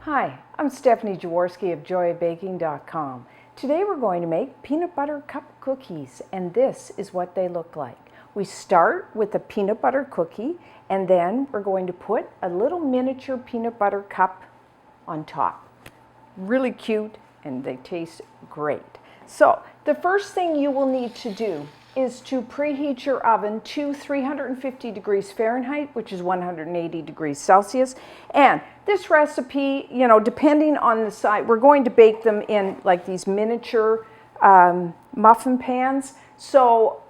Hi, I'm Stephanie Jaworski of joyofbaking.com. Today we're going to make peanut butter cup cookies, and this is what they look like. We start with a peanut butter cookie, and then we're going to put a little miniature peanut butter cup on top. Really cute, and they taste great. So the first thing you will need to do is to preheat your oven to 350 degrees Fahrenheit, which is 180 degrees Celsius. And this recipe, depending on the size, we're going to bake them in like these miniature muffin pans. So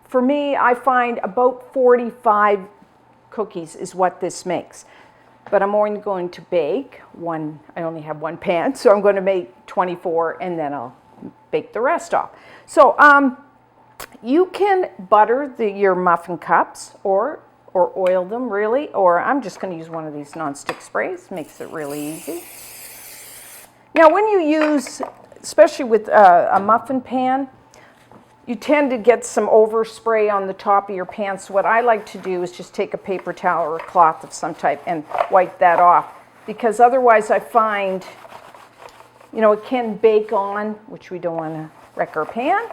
for me, I find about 45 cookies is what this makes. But I'm only going to bake one, I only have one pan, so I'm going to make 24 and then I'll bake the rest off. So you can butter your muffin cups or oil them really, or I'm just going to use one of these nonstick sprays. Makes it really easy. Now when you use, especially with a muffin pan, you tend to get some overspray on the top of your pan. So what I like to do is just take a paper towel or a cloth of some type and wipe that off, because otherwise I find, it can bake on, which we don't want to wreck our pan.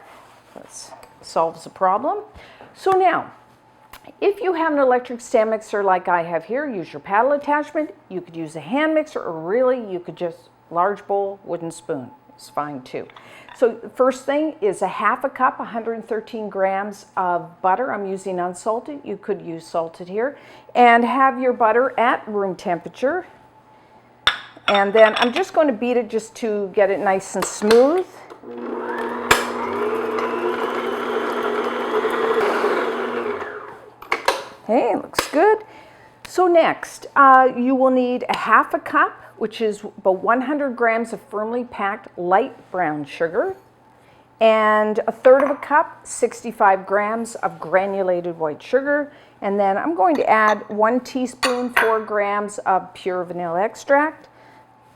That solves the problem. So now, if you have an electric stand mixer like I have here, use your paddle attachment. You could use a hand mixer, or really you could just large bowl, wooden spoon. It's fine too. So the first thing is a half a cup, 113 grams of butter. I'm using unsalted. You could use salted here. And have your butter at room temperature. And then I'm just going to beat it just to get it nice and smooth. Okay, looks good. So next, you will need a half a cup, which is about 100 grams of firmly packed light brown sugar, and a third of a cup, 65 grams of granulated white sugar. And then I'm going to add 1 teaspoon, 4 grams of pure vanilla extract.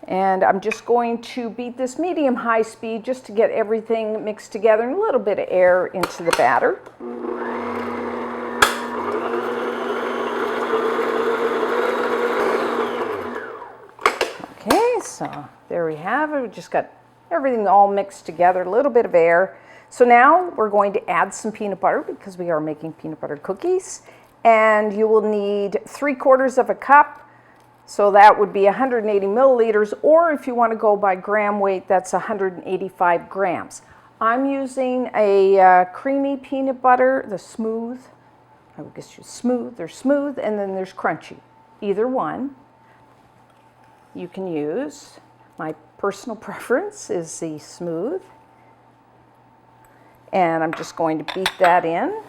And I'm just going to beat this medium-high speed just to get everything mixed together and a little bit of air into the batter. Okay, so there we have it. We just got everything all mixed together, a little bit of air. So now we're going to add some peanut butter because we are making peanut butter cookies. And you will need 3/4 of a cup. So that would be 180 milliliters, or if you want to go by gram weight, that's 185 grams. I'm using a creamy peanut butter, the smooth. I would guess you smooth. There's smooth, and then there's crunchy. Either one you can use. My personal preference is the smooth. And I'm just going to beat that in.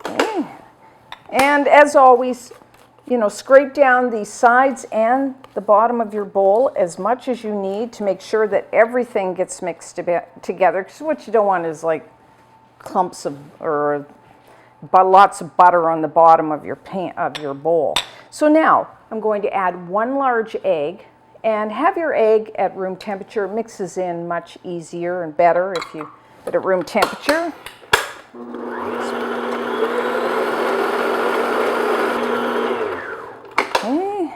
Okay. And as always, scrape down the sides and the bottom of your bowl as much as you need to make sure that everything gets mixed together. Because what you don't want is like clumps of, or lots of butter on the bottom of your bowl. So now I'm going to add 1 large egg, and have your egg at room temperature. It mixes in much easier and better if you put it at room temperature. Okay,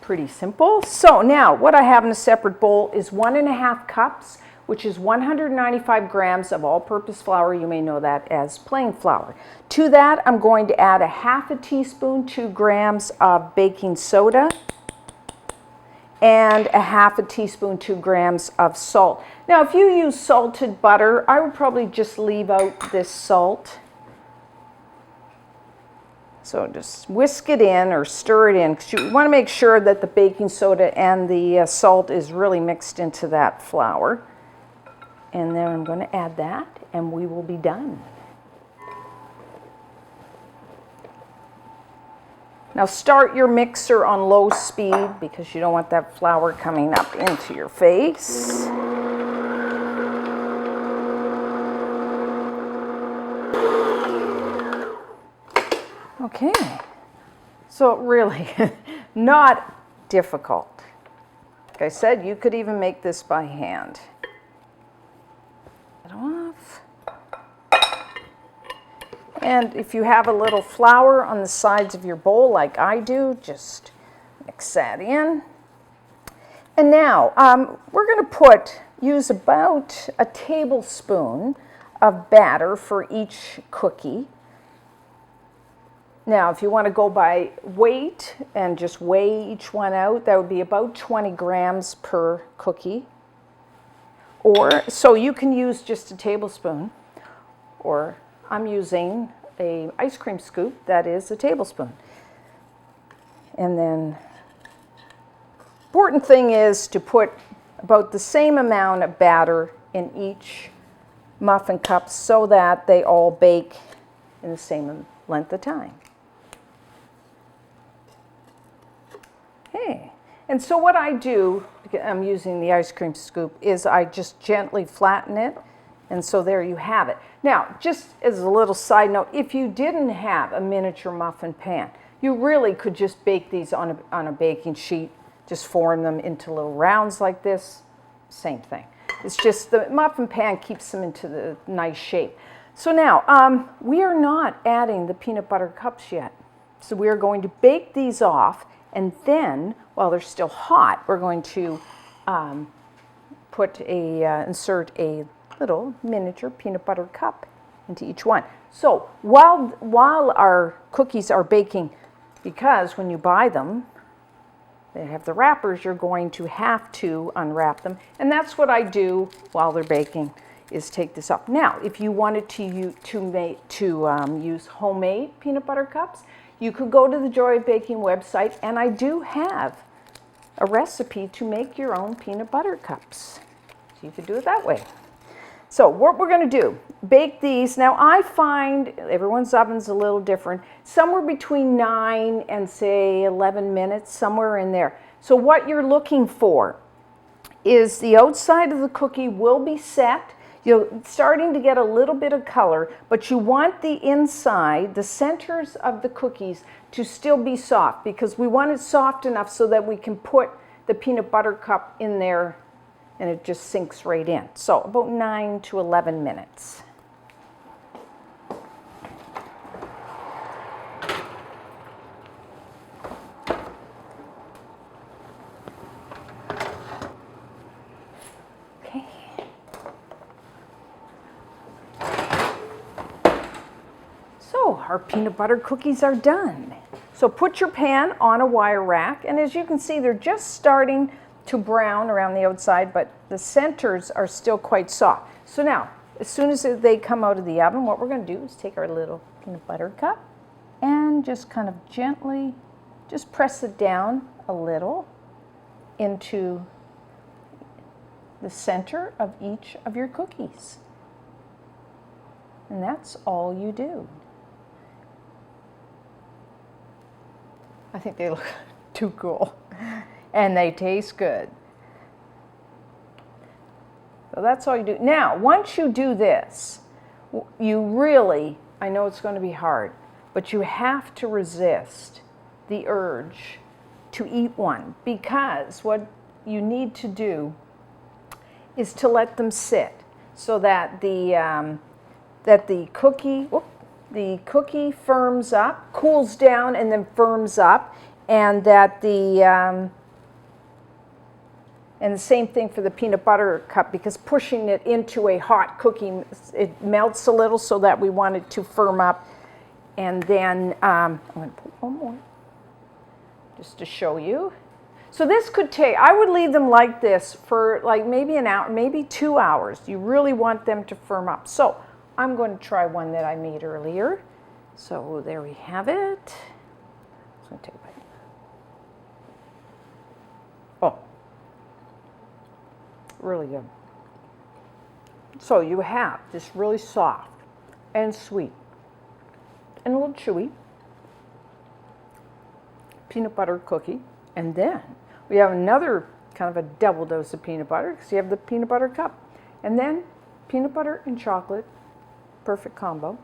pretty simple. So now what I have in a separate bowl is 1.5 cups, which is 195 grams of all-purpose flour. You may know that as plain flour. To that, I'm going to add a half a teaspoon, 2 grams of baking soda, and a half a teaspoon, 2 grams of salt. Now, if you use salted butter, I would probably just leave out this salt. So just whisk it in or stir it in, because you want to make sure that the baking soda and the salt is really mixed into that flour. And then I'm going to add that, and we will be done. Now start your mixer on low speed because you don't want that flour coming up into your face. Okay, so really not difficult. Like I said, you could even make this by hand. Off. And if you have a little flour on the sides of your bowl like I do, just mix that in. And now we're going to use about a tablespoon of batter for each cookie. Now, if you want to go by weight and just weigh each one out, that would be about 20 grams per cookie. Or, so you can use just a tablespoon, or I'm using an ice cream scoop that is a tablespoon. And then, important thing is to put about the same amount of batter in each muffin cup so that they all bake in the same length of time. Okay, and so what I do, I'm using the ice cream scoop, is I just gently flatten it, and so there you have it. Now, just as a little side note, if you didn't have a miniature muffin pan, you really could just bake these on a baking sheet, just form them into little rounds like this, same thing. It's just the muffin pan keeps them into the nice shape. So now, we are not adding the peanut butter cups yet. So we are going to bake these off, and then, while they're still hot, we're going to insert a little miniature peanut butter cup into each one. So while our cookies are baking, because when you buy them, they have the wrappers, you're going to have to unwrap them. And that's what I do while they're baking, is take this off. Now, if you wanted to use homemade peanut butter cups, you could go to the Joy of Baking website, and I do have a recipe to make your own peanut butter cups. So you could do it that way. So what we're going to do, bake these. Now I find everyone's oven's a little different. Somewhere between 9 and say 11 minutes, somewhere in there. So what you're looking for is the outside of the cookie will be set. You're starting to get a little bit of color, but you want the inside, the centers of the cookies, to still be soft, because we want it soft enough so that we can put the peanut butter cup in there and it just sinks right in. So about 9 to 11 minutes. Okay. So our peanut butter cookies are done. So put your pan on a wire rack, and as you can see, they're just starting to brown around the outside, but the centers are still quite soft. So now, as soon as they come out of the oven, what we're going to do is take our little peanut butter cup and just kind of gently just press it down a little into the center of each of your cookies. And that's all you do. I think they look too cool. And they taste good. So that's all you do. Now, once you do this, you really, I know it's going to be hard, but you have to resist the urge to eat one, because what you need to do is to let them sit so that the cookie firms up, cools down, and then firms up, and that and the same thing for the peanut butter cup, because pushing it into a hot cookie, it melts a little, so that we want it to firm up. And then I'm going to put one more just to show you. So this could take, I would leave them like this for like maybe an hour, maybe 2 hours. You really want them to firm up. So I'm going to try one that I made earlier. So there we have it. I'm going to take a bite. Oh. Really good. So you have this really soft and sweet and a little chewy peanut butter cookie, and then we have another kind of a double dose of peanut butter, because you have the peanut butter cup, and then peanut butter and chocolate, perfect combo.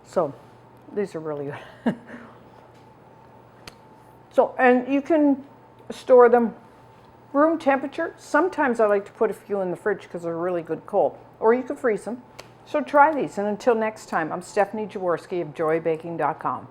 So these are really good. So, and you can store them room temperature. Sometimes I like to put a few in the fridge because they're really good cold. Or you can freeze them. So try these, and until next time, I'm Stephanie Jaworski of chewy.